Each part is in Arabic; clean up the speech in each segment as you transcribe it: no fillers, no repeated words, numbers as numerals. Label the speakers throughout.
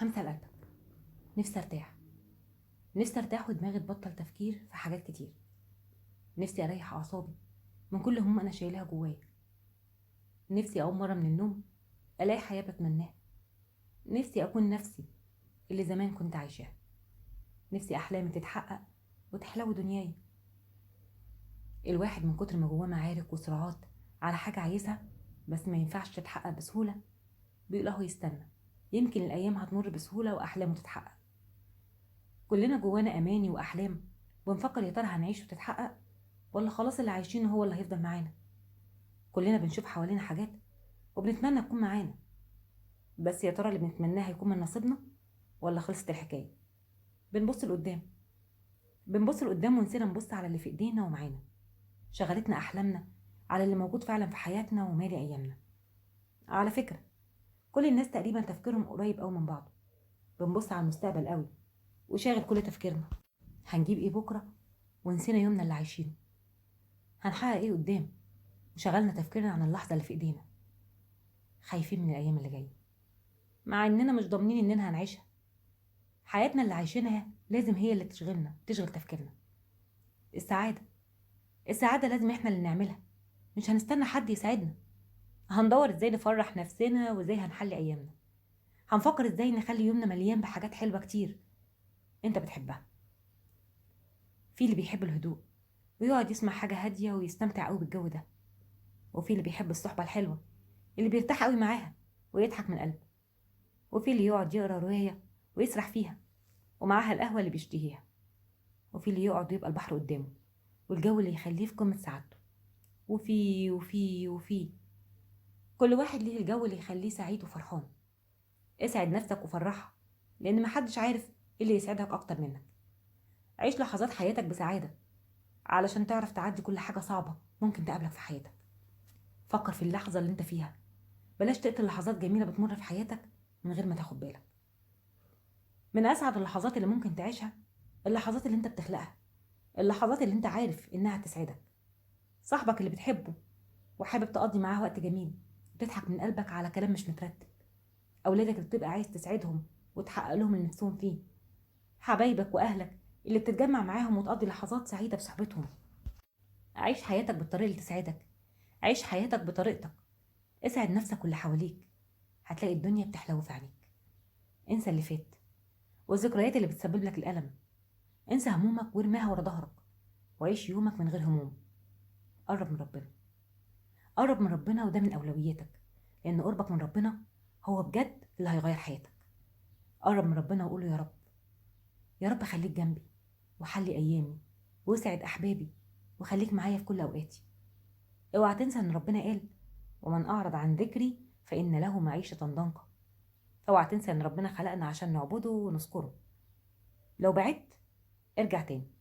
Speaker 1: همسة لقلبك. نفسي ارتاح. نفسي ارتاح ودماغي تبطل تفكير في حاجات كتير. نفسي اريح اعصابي من كل هموم انا شايلها جوايا. نفسي اقوم مرة من النوم الاقي حياة بتمناها. نفسي اكون نفسي اللي زمان كنت عايشاها. نفسي احلامي تتحقق وتحلو دنياي. الواحد من كتر ما جواه معارك وصراعات على حاجة عايزها بس ما ينفعش تتحقق بسهولة، بيقول اهو يستنى، يمكن الايام هتمر بسهولة واحلامه تتحقق. كلنا جوانا اماني واحلام، ونفكر يا ترى هنعيش وتتحقق ولا خلاص اللي عايشينه هو اللي هيفضل معانا. كلنا بنشوف حوالينا حاجات وبنتمنى تكون معانا، بس يا ترى اللي بنتمناه هيكون من نصيبنا ولا خلصت الحكايه؟ بنبص لقدام ونسينا نبص على اللي في ايدينا ومعانا. شغلتنا احلامنا على اللي موجود فعلا في حياتنا ومالي ايامنا. على فكره، كل الناس تقريبا تفكيرهم قريب قوي من بعض. بنبص على المستقبل قوي وشاغل كل تفكيرنا. هنجيب ايه بكره ونسينا يومنا اللي عايشينه. هنحقق ايه قدام وشغلنا تفكيرنا عن اللحظه اللي في ايدينا. خايفين من الايام اللي جايه مع اننا مش ضامنين اننا هنعيشها. حياتنا اللي عايشينها لازم هي اللي تشغل تفكيرنا. السعاده السعاده لازم احنا اللي نعملها، مش هنستنى حد يساعدنا. هندور ازاي نفرح نفسنا وازاي هنحلي ايامنا. هنفكر ازاي نخلي يومنا مليان بحاجات حلوه كتير انت بتحبها. في اللي بيحب الهدوء ويقعد يسمع حاجه هاديه ويستمتع قوي بالجو ده، وفي اللي بيحب الصحبه الحلوه اللي بيرتاح قوي معاها ويضحك من قلبه، وفي اللي يقعد يقرا روايه ويسرح فيها ومعاها القهوه اللي بيشتهيها، وفي اللي يقعد ويبقى البحر قدامه والجو اللي يخليه في قمه سعادته. وفي كل واحد ليه الجو اللي يخليه سعيد وفرحان. اسعد نفسك وفرحها، لان محدش عارف ايه اللي يسعدك اكتر منك. عيش لحظات حياتك بسعاده علشان تعرف تعدي كل حاجه صعبه ممكن تقابلك في حياتك. فكر في اللحظه اللي انت فيها، بلاش تقتل لحظات جميله بتمر في حياتك من غير ما تاخد بالك. من اسعد اللحظات اللي ممكن تعيشها اللحظات اللي انت بتخلقها، اللحظات اللي انت عارف انها تسعدك. صاحبك اللي بتحبه وحابب تقضي معاه وقت جميل وتضحك من قلبك على كلام مش مترتب. اولادك اللي بتبقى عايز تسعدهم وتحقق لهم اللي نفسهم فيه. حبايبك واهلك اللي بتتجمع معاهم وتقضي لحظات سعيده بصحبتهم. عيش حياتك بالطريقه اللي تسعدك، عيش حياتك بطريقتك. اسعد نفسك واللي حواليك، هتلاقي الدنيا بتحلو في عينيك. انسى اللي فات والذكريات اللي بتسبب لك الالم. انسى همومك وارميها ورا ظهرك وعيش يومك من غير هموم. قرب من ربنا، قرب من ربنا، وده من اولوياتك، لان قربك من ربنا هو بجد اللي هيغير حياتك. قرب من ربنا وقول له يا رب، يا رب خليك جنبي وحلي ايامي واسعد احبابي وخليك معايا في كل اوقاتي. اوعى تنسى ان ربنا قال ومن اعرض عن ذكري فان له معيشه ضنكا. اوعى تنسى ان ربنا خلقنا عشان نعبده ونذكره. لو بعدت ارجع تاني،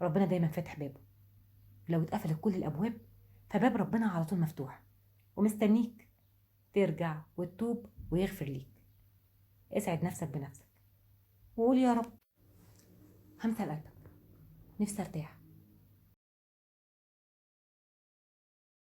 Speaker 1: ربنا دايما فاتح بابه. لو اتقفلت كل الابواب فباب ربنا على طول مفتوح ومستنيك ترجع وتتوب ويغفر ليك. اسعد نفسك بنفسك وقول يا رب. همسة لقلبك. نفسي ارتاح.